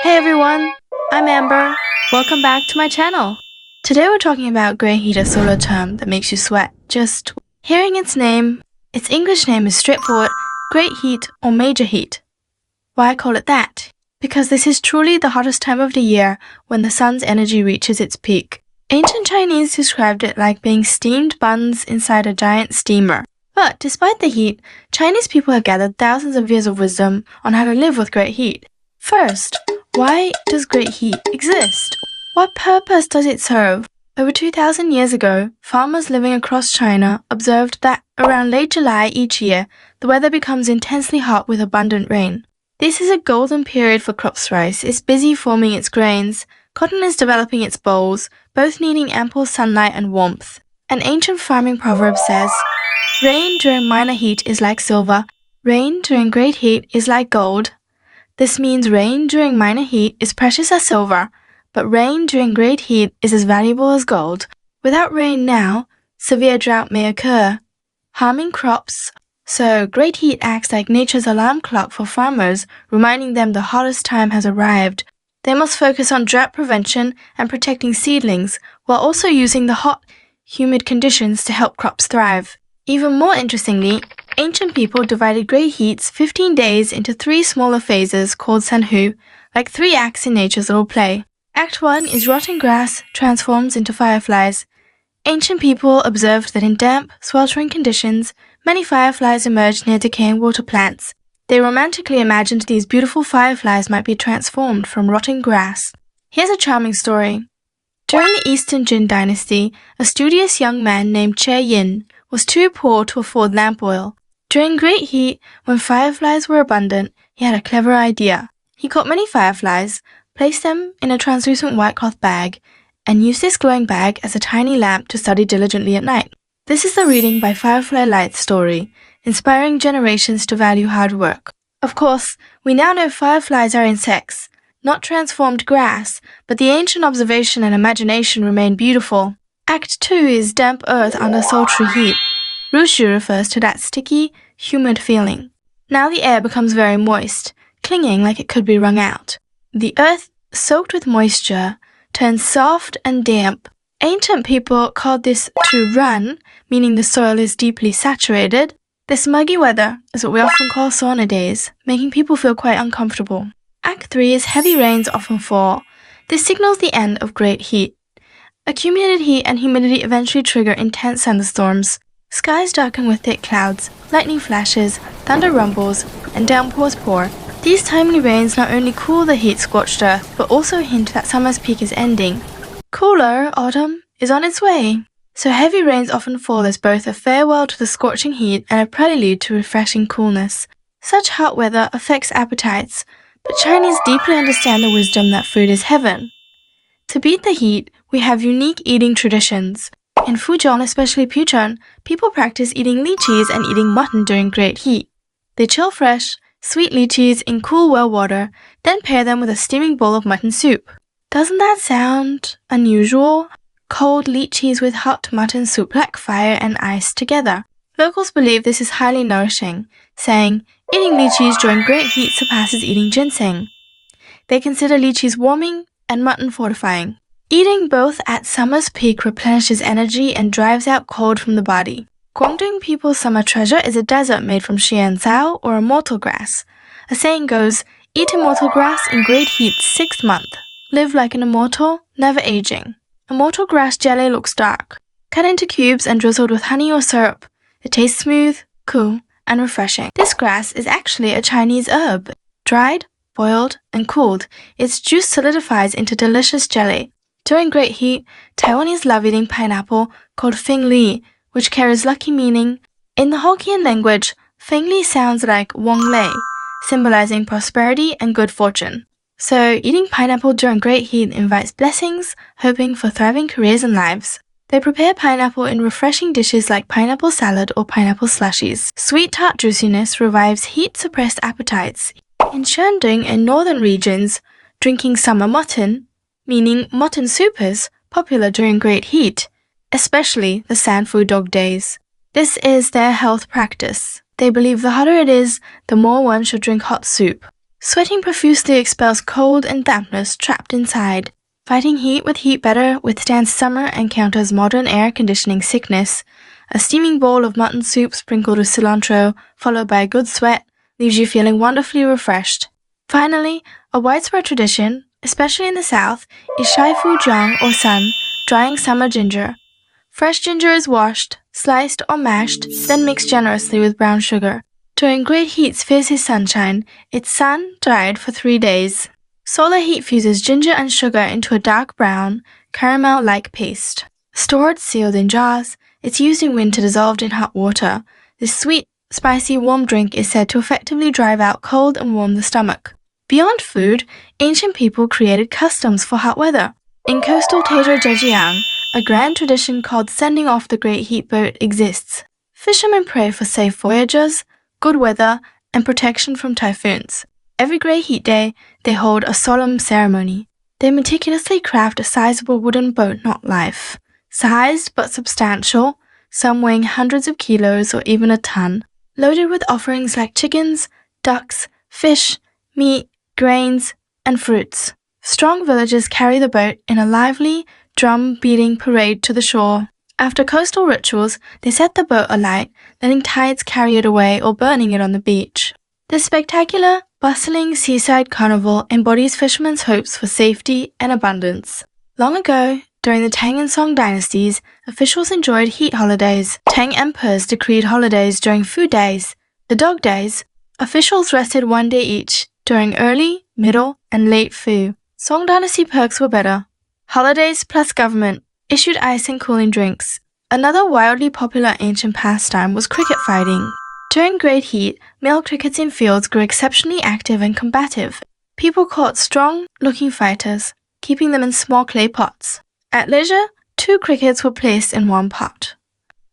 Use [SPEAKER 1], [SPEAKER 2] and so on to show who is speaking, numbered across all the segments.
[SPEAKER 1] Hey everyone, I'm Amber. Welcome back to my channel. Today we're talking about great heat, a solar term that makes you sweat. Just hearing its name, its English name is straightforward, great heat or major heat. Why I call it that? Because this is truly the hottest time of the year when the sun's energy reaches its peak. Ancient Chinese described it like being steamed buns inside a giant steamer. But despite the heat, Chinese people have gathered thousands of years of wisdom on how to live with great heat. First, why does great heat exist? What purpose does it serve? Over 2,000 years ago, farmers living across China observed that around late July each year, the weather becomes intensely hot with abundant rain. This is a golden period for crops. Rice is busy forming its grains. Cotton is developing its bolls, both needing ample sunlight and warmth. An ancient farming proverb says, "Rain during minor heat is like silver. Rain during great heat is like gold." This means rain during minor heat is precious as silver, but rain during great heat is as valuable as gold. Without rain now, severe drought may occur, harming crops. So great heat acts like nature's alarm clock for farmers, reminding them the hottest time has arrived. They must focus on drought prevention and protecting seedlings, while also using the hot, humid conditions to help crops thrive. Even more interestingly, ancient people divided great heat's 15 days into 3 smaller phases called sanhu, like 3 acts in nature's little play. Act 1 is rotting grass transforms into fireflies. Ancient people observed that in damp, sweltering conditions, many fireflies emerged near decaying water plants. They romantically imagined these beautiful fireflies might be transformed from rotting grass. Here's a charming story. During the Eastern Jin dynasty, a studious young man named Che Yin was too poor to afford lamp oil. During great heat, when fireflies were abundant, he had a clever idea. He caught many fireflies, placed them in a translucent white cloth bag, and used this glowing bag as a tiny lamp to study diligently at night. This is the reading by Firefly Light's story, inspiring generations to value hard work. Of course, we now know fireflies are insects, not transformed grass, but the ancient observation and imagination remain beautiful. Act 2 is damp earth under sultry heat. Rushu refers to that sticky, humid feeling. Now the air becomes very moist, clinging like it could be wrung out. The earth, soaked with moisture, turns soft and damp. Ancient people called this to run, meaning the soil is deeply saturated. This muggy weather is what we often call sauna days, making people feel quite uncomfortable. Act 3 is heavy rains often fall. This signals the end of great heat. Accumulated heat and humidity eventually trigger intense thunderstorms. Skies darken with thick clouds, lightning flashes, thunder rumbles, and downpours pour. These timely rains not only cool the heat-scorched earth, but also hint that summer's peak is ending. Cooler autumn is on its way. So heavy rains often fall as both a farewell to the scorching heat and a prelude to refreshing coolness. Such hot weather affects appetites, but Chinese deeply understand the wisdom that food is heaven. To beat the heat, we have unique eating traditions. In Fujian, especially Puchun, people practice eating lychees and eating mutton during great heat. They chill fresh, sweet lychees in cool well water, then pair them with a steaming bowl of mutton soup. Doesn't that sound unusual? Cold lychees with hot mutton soup like fire and ice together. Locals believe this is highly nourishing, saying, eating lychees during great heat surpasses eating ginseng. They consider lychees warming and mutton fortifying. Eating both at summer's peak replenishes energy and drives out cold from the body. Guangdong people's summer treasure is a dessert made from xiancao or immortal grass. A saying goes, eat immortal grass in great heat's 6th month. Live like an immortal, never aging. Immortal grass jelly looks dark. Cut into cubes and drizzled with honey or syrup. It tastes smooth, cool, and refreshing. This grass is actually a Chinese herb. Dried, boiled, and cooled, its juice solidifies into delicious jelly. During great heat, Taiwanese love eating pineapple called feng li, which carries lucky meaning. In the Hokkien language, feng li sounds like wong lei, symbolizing prosperity and good fortune. So, eating pineapple during great heat invites blessings, hoping for thriving careers and lives. They prepare pineapple in refreshing dishes like pineapple salad or pineapple slushies. Sweet tart juiciness revives heat-suppressed appetites. In Shandong and northern regions, drinking summer mutton, meaning mutton soup, is popular during great heat, especially the Sanfu dog days. This is their health practice. They believe the hotter it is, the more one should drink hot soup. Sweating profusely expels cold and dampness trapped inside. Fighting heat with heat better withstands summer and counters modern air conditioning sickness. A steaming bowl of mutton soup sprinkled with cilantro, followed by a good sweat, leaves you feeling wonderfully refreshed. Finally, a widespread tradition, especially in the south, is Zhejiang or sun, drying summer ginger. Fresh ginger is washed, sliced or mashed, then mixed generously with brown sugar. During great heat's fiercest sunshine, it's sun-dried for 3 days. Solar heat fuses ginger and sugar into a dark brown, caramel-like paste. Stored sealed in jars, it's used in winter dissolved in hot water. This sweet, spicy, warm drink is said to effectively drive out cold and warm the stomach. Beyond food, ancient people created customs for hot weather. In coastal Zhejiang, a grand tradition called sending off the great heat boat exists. Fishermen pray for safe voyages, good weather, and protection from typhoons. Every great heat day, they hold a solemn ceremony. They meticulously craft a sizable wooden boat not life. Sized but substantial, some weighing hundreds of kilos or even a ton, loaded with offerings like chickens, ducks, fish, meat, grains, and fruits. Strong villagers carry the boat in a lively, drum-beating parade to the shore. After coastal rituals, they set the boat alight, letting tides carry it away or burning it on the beach. This spectacular, bustling seaside carnival embodies fishermen's hopes for safety and abundance. Long ago, during the Tang and Song dynasties, officials enjoyed heat holidays. Tang emperors decreed holidays during food days. The dog days, officials rested 1 day each during early, middle, and late Fu. Song dynasty perks were better. Holidays plus government issued ice and cooling drinks. Another wildly popular ancient pastime was cricket fighting. During great heat, male crickets in fields grew exceptionally active and combative. People caught strong-looking fighters, keeping them in small clay pots. At leisure, 2 crickets were placed in 1 pot.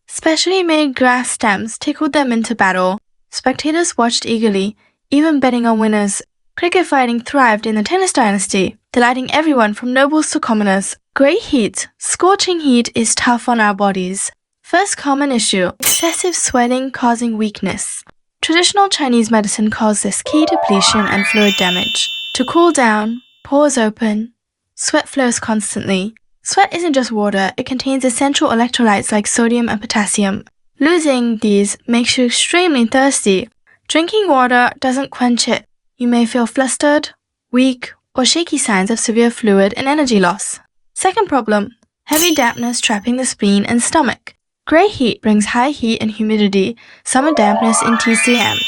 [SPEAKER 1] Specially made grass stems tickled them into battle. Spectators watched eagerly, even betting on winners. Cricket fighting thrived in the Tennis dynasty, delighting everyone from nobles to commoners. Great heat, scorching heat, is tough on our bodies. First common issue, excessive sweating causing weakness. Traditional Chinese medicine calls this key depletion and fluid damage. To cool down, pores open, sweat flows constantly. Sweat isn't just water, it contains essential electrolytes like sodium and potassium. Losing these makes you extremely thirsty. Drinking water doesn't quench it. You may feel flustered, weak, or shaky signs of severe fluid and energy loss. Second problem, heavy dampness trapping the spleen and stomach. Great heat brings high heat and humidity, summer dampness in TCM.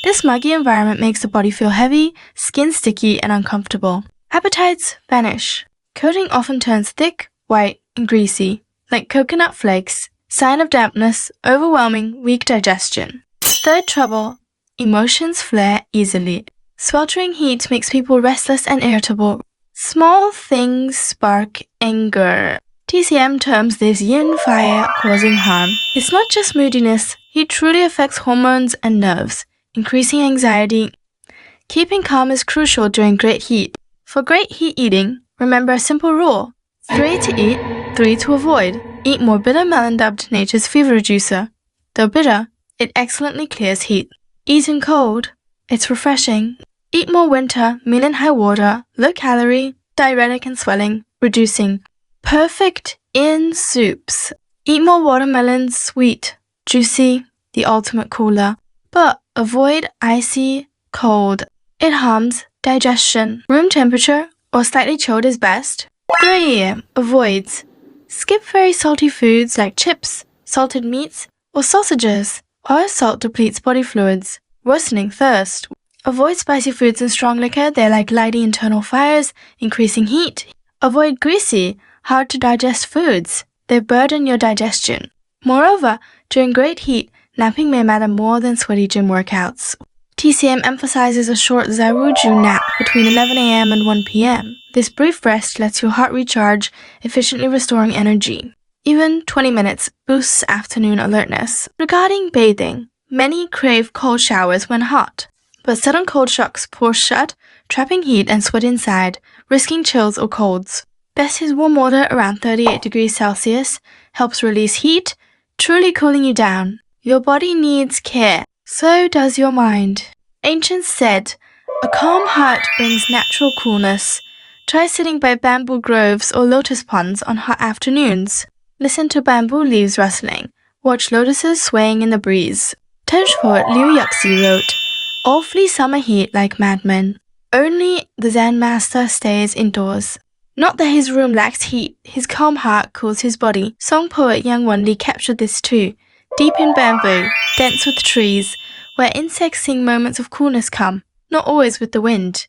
[SPEAKER 1] This muggy environment makes the body feel heavy, skin sticky, and uncomfortable. Appetites vanish. Coating often turns thick, white, and greasy, like coconut flakes, sign of dampness, overwhelming, weak digestion. Third trouble, emotions flare easily. Sweltering heat makes people restless and irritable. Small things spark anger. TCM terms this yin fire causing harm. It's not just moodiness, heat truly affects hormones and nerves, increasing anxiety. Keeping calm is crucial during great heat. For great heat eating, remember a simple rule. 3 to eat, 3 to avoid. Eat more bitter melon, dubbed nature's fever reducer. Though bitter, it excellently clears heat. Eaten cold, it's refreshing. Eat more winter, meal in high water, low calorie, diuretic and swelling, reducing. Perfect in soups. Eat more watermelons, sweet, juicy, the ultimate cooler. But avoid icy, cold. It harms digestion. Room temperature or slightly chilled is best. 3. Avoids. Skip very salty foods like chips, salted meats, or sausages. Oil salt depletes body fluids, worsening thirst. Avoid spicy foods and strong liquor. They're like lighting internal fires, increasing heat. Avoid greasy, hard to digest foods. They burden your digestion. Moreover, during great heat, napping may matter more than sweaty gym workouts. TCM emphasizes a short zaruju nap between 11 a.m. and 1 p.m. This brief rest lets your heart recharge, efficiently restoring energy. Even 20 minutes boosts afternoon alertness. Regarding bathing, many crave cold showers when hot. But sudden cold shocks pores shut, trapping heat and sweat inside, risking chills or colds. Best is warm water around 38 degrees Celsius, helps release heat, truly cooling you down. Your body needs care, so does your mind. Ancients said, A calm heart brings natural coolness. Try sitting by bamboo groves or lotus ponds on hot afternoons. Listen to bamboo leaves rustling. Watch lotuses swaying in the breeze. Tenshport Liu Yuxi wrote, "All flee summer heat like madmen. Only the Zen master stays indoors." Not that his room lacks heat, his calm heart cools his body. Song poet Yang Wenli captured this too. Deep in bamboo, dense with trees, where insects sing moments of coolness come, not always with the wind.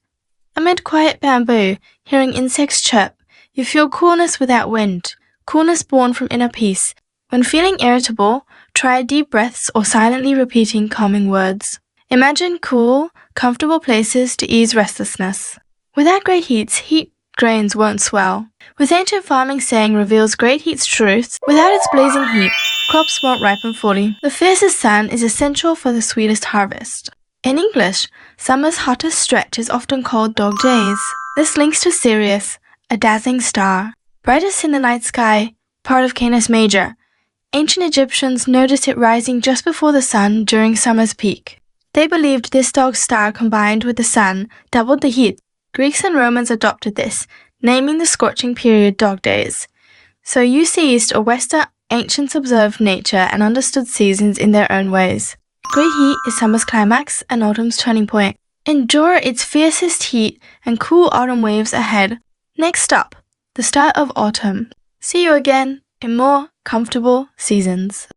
[SPEAKER 1] Amid quiet bamboo, hearing insects chirp, you feel coolness without wind, coolness born from inner peace. When feeling irritable, try deep breaths or silently repeating calming words. Imagine cool, comfortable places to ease restlessness. Without great heats, heat grains won't swell. With ancient farming saying reveals great heat's truth, without its blazing heat, crops won't ripen fully. The fiercest sun is essential for the sweetest harvest. In English, summer's hottest stretch is often called dog days. This links to Sirius, a dazzling star, brightest in the night sky, part of Canis Major. Ancient Egyptians noticed it rising just before the sun during summer's peak. They believed this dog star combined with the sun doubled the heat. Greeks and Romans adopted this, naming the scorching period dog days. So East or Western ancients observed nature and understood seasons in their own ways. Great heat is summer's climax and autumn's turning point. Endure its fiercest heat and cool autumn waves ahead. Next up, the start of autumn. See you again in more comfortable seasons.